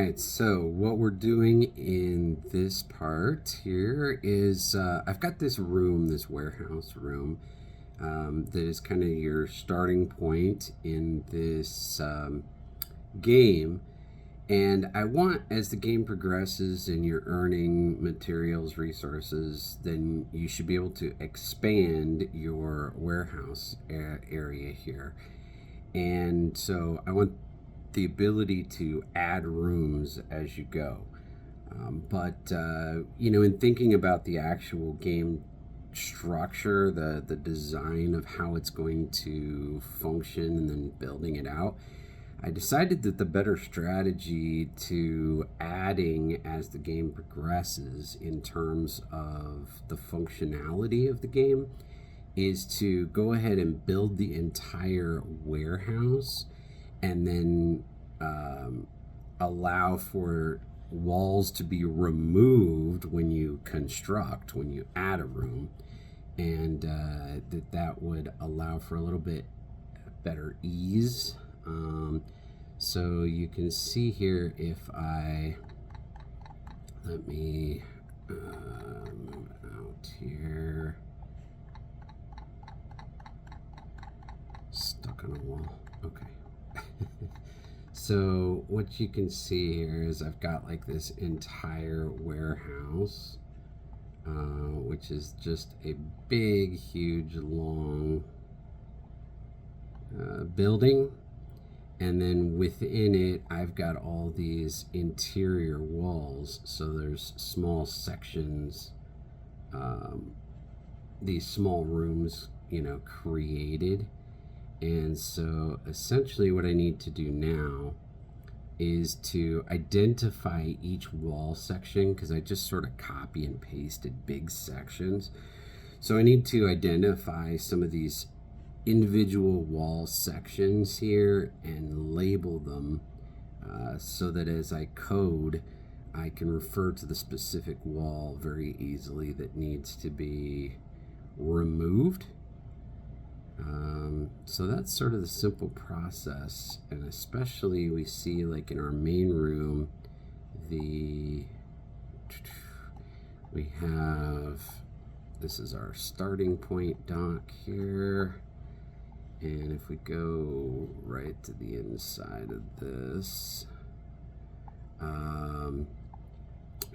right, so what we're doing in this part here is I've got this room, this warehouse room, that is kind of your starting point in this game. And I want, as the game progresses and you're earning materials, resources, then you should be able to expand your warehouse area here. And so I want the ability to add rooms as you go. In thinking about the actual game structure, the design of how it's going to function, and then building it out, I decided that the better strategy to adding as the game progresses in terms of the functionality of the game is to go ahead and build the entire warehouse and then allow for walls to be removed when you construct, when you add a room, and that would allow for a little bit better ease. So you can see here, if I let me move out here, stuck on a wall. Okay. So what you can see here is I've got like this entire warehouse, which is just a big, huge, long building. And then within it, I've got all these interior walls. So there's small sections, these small rooms, created. And so essentially what I need to do now is to identify each wall section, because I just sort of copy and pasted big sections. So I need to identify some of these individual wall sections here and label them so that as I code, I can refer to the specific wall very easily that needs to be removed. So that's sort of the simple process, and especially we see like in our main room, we have, this is our starting point dock here, and if we go right to the inside of this,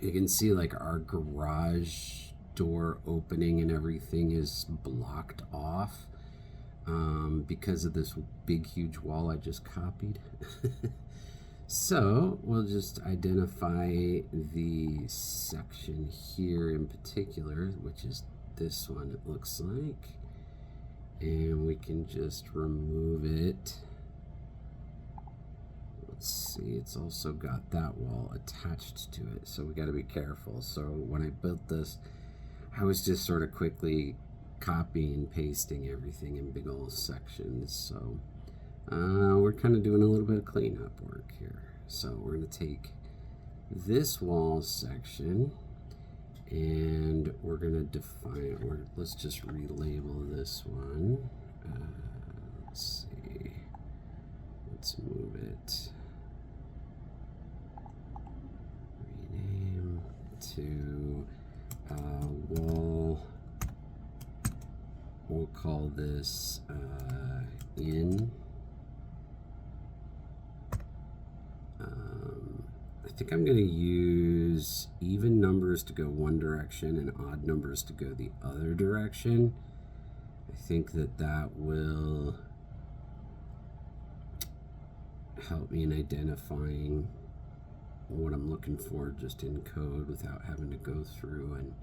you can see like our garage door opening and everything is blocked off. Because of this big, huge wall I just copied. So we'll just identify the section here in particular, which is this one, it looks like. And we can just remove it. Let's see, it's also got that wall attached to it, so we got to be careful. So when I built this, I was just sort of quickly copying and pasting everything in big old sections. So we're kind of doing a little bit of cleanup work here. So we're going to take this wall section and we're going to define, or let's just relabel this one. Let's see, let's move it, rename to wall. We'll call this in. I think I'm going to use even numbers to go one direction and odd numbers to go the other direction. I think that will help me in identifying what I'm looking for just in code without having to go through and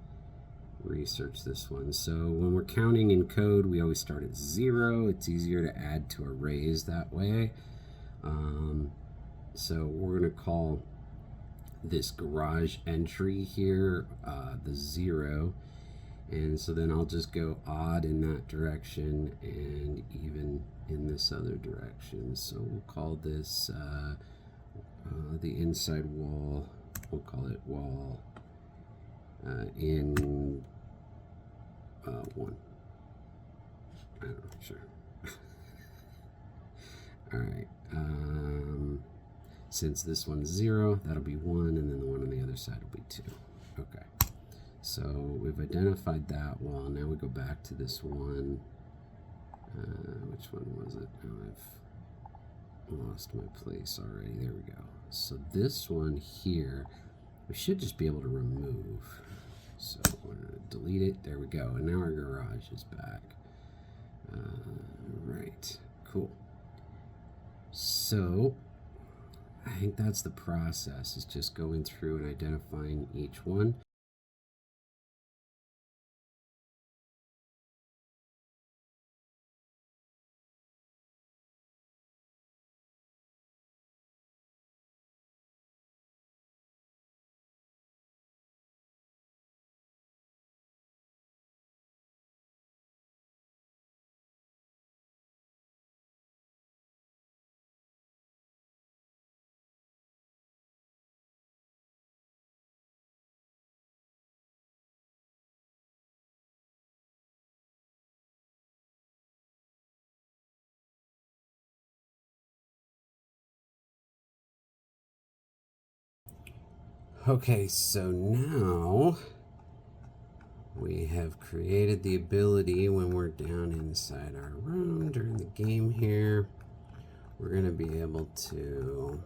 research this one. So when we're counting in code, we always start at 0. It's easier to add to arrays that way. So we're going to call this garage entry here the 0, and so then I'll just go odd in that direction and even in this other direction. So we'll call this the inside wall, we'll call it wall in 1. I don't know, sure. All right. Since this one's 0, that'll be 1, and then the one on the other side will be 2. Okay. So we've identified that wall. Now we go back to this one. Which one was it? Oh, I've lost my place already. There we go. So this one here, we should just be able to remove. So we're going to delete it. There we go. And now our garage is back. Right. Cool. So I think that's the process, is just going through and identifying each one. Okay, so now we have created the ability when we're down inside our room during the game here, we're going to be able to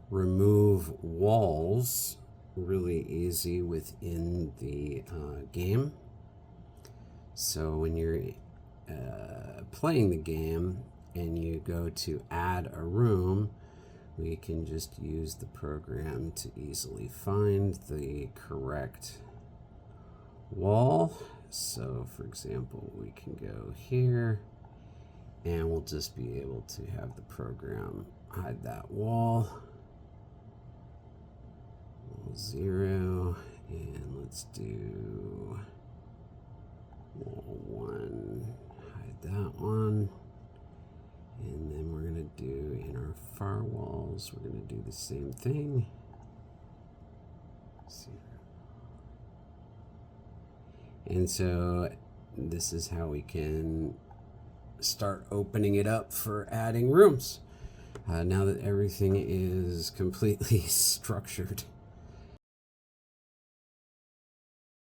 remove walls really easy within the game. So when you're playing the game and you go to add a room, we can just use the program to easily find the correct wall. So for example, we can go here and we'll just be able to have the program hide that wall. 0, and let's do wall 1, hide that one. And then we're going to do in our far walls, we're going to do the same thing. 0. And so this is how we can start opening it up for adding rooms. Now that everything is completely structured.